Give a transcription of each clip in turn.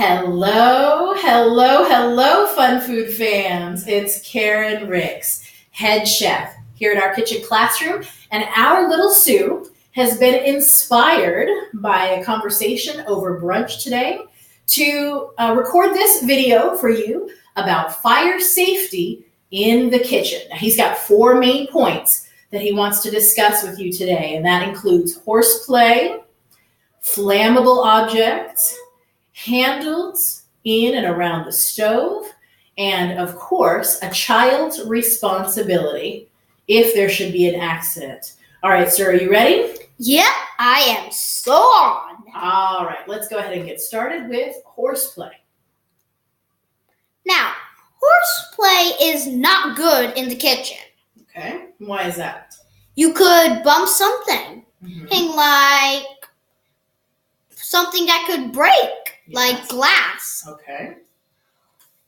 Hello, hello, hello, Fun Food fans. It's Karen Ricks, head chef here in our kitchen classroom, and our Little Sous has been inspired by a conversation over brunch today to record this video for you about fire safety in the kitchen. Now, he's got 4 main points that he wants to discuss with you today, and that includes horseplay, flammable objects, handles in and around the stove, and of course, a child's responsibility if there should be an accident. All right, sir, are you ready? Yep, I am so on. All right, let's go ahead and get started with horseplay. Now, horseplay is not good in the kitchen. Okay, why is that? You could bump something, like something that could break, like glass. Okay.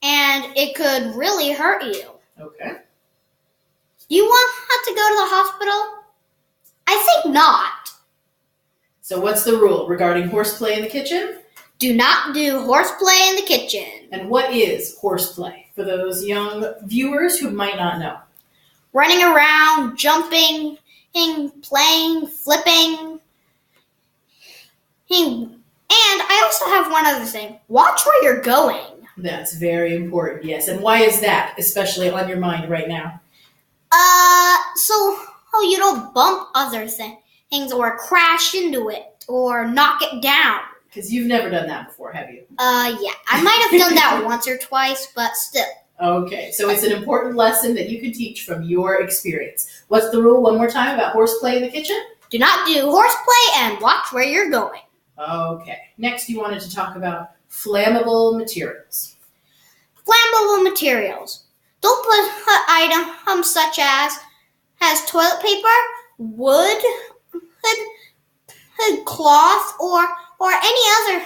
And it could really hurt you. Okay. Do you want to go to the hospital? I think not. So what's the rule regarding horseplay in the kitchen? Do not do horseplay in the kitchen. And what is horseplay for those young viewers who might not know? Running around, jumping, playing, flipping. And I also have one other thing. Watch where you're going. That's very important, yes. And why is that, especially on your mind right now? So you don't bump other things or crash into it or knock it down. Because you've never done that before, have you? Yeah. I might have done that once or twice, but still. Okay, so it's an important lesson that you can teach from your experience. What's the rule one more time about horseplay in the kitchen? Do not do horseplay and watch where you're going. Okay, next you wanted to talk about flammable materials. Flammable materials. Don't put items such as toilet paper, wood, cloth, or any other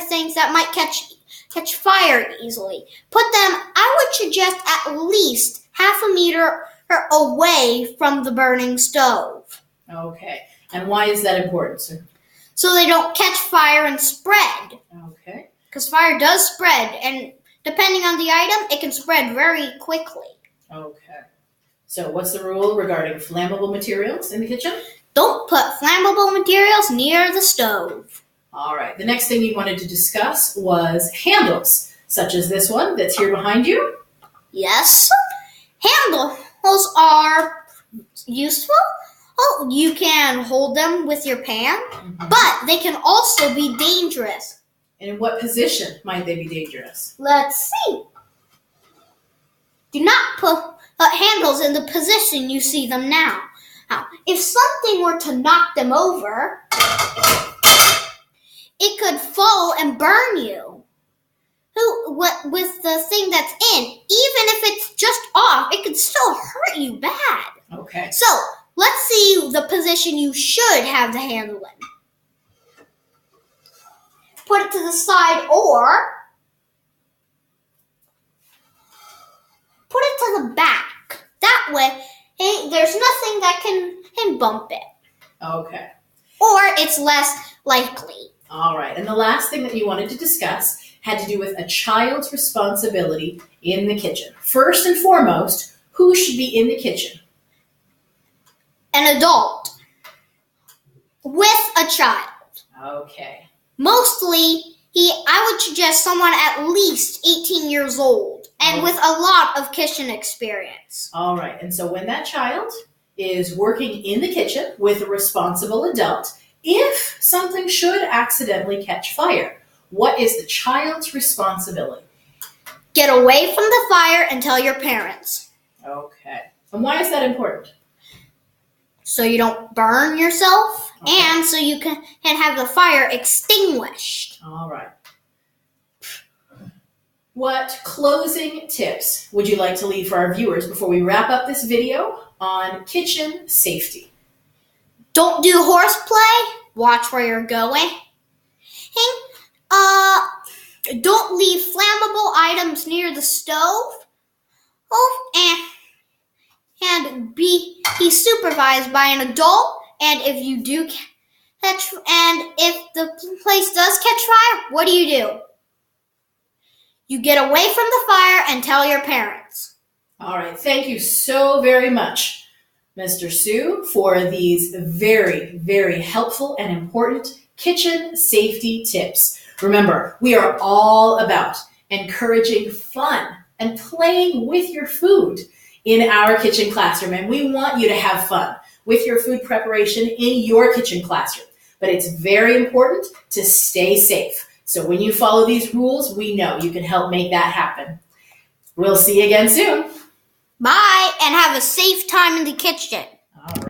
things that might catch fire easily. Put them, I would suggest, at least half a meter away from the burning stove. Okay, and why is that important, sir? So they don't catch fire and spread. Okay. Because fire does spread, and depending on the item, it can spread very quickly. Okay. So what's the rule regarding flammable materials in the kitchen? Don't put flammable materials near the stove. All right. The next thing you wanted to discuss was handles, such as this one that's here behind you. Yes. Handles are useful. Oh, you can hold them with your pan, but they can also be dangerous. And in what position might they be dangerous? Let's see. Do not put handles in the position you see them now. Now, if something were to knock them over, it could fall and burn you. With the thing that's in, even if it's just off, it could still hurt you bad. Okay. So, let's see the position you should have the handle in. Put it to the side or put it to the back. That way, there's nothing that can bump it. Okay. Or it's less likely. All right. And the last thing that you wanted to discuss had to do with a child's responsibility in the kitchen. First and foremost, who should be in the kitchen? An adult with a child. Okay. Mostly, I would suggest someone at least 18 years old and with a lot of kitchen experience. All right. And so when that child is working in the kitchen with a responsible adult, if something should accidentally catch fire, what is the child's responsibility? Get away from the fire and tell your parents. Okay. And why is that important? So you don't burn yourself, and so you can have the fire extinguished. All right. What closing tips would you like to leave for our viewers before we wrap up this video on kitchen safety? Don't do horseplay. Watch where you're going. Don't leave flammable items near the stove. And be supervised by an adult. And if you do catch, and if the place does catch fire, what do? You get away from the fire and tell your parents. All right, thank you so very much, Mr. Sue, for these very, very helpful and important kitchen safety tips. Remember, we are all about encouraging fun and playing with your food in our kitchen classroom, and we want you to have fun with your food preparation in your kitchen classroom. But it's very important to stay safe. So when you follow these rules, we know you can help make that happen. We'll see you again soon. Bye, and have a safe time in the kitchen.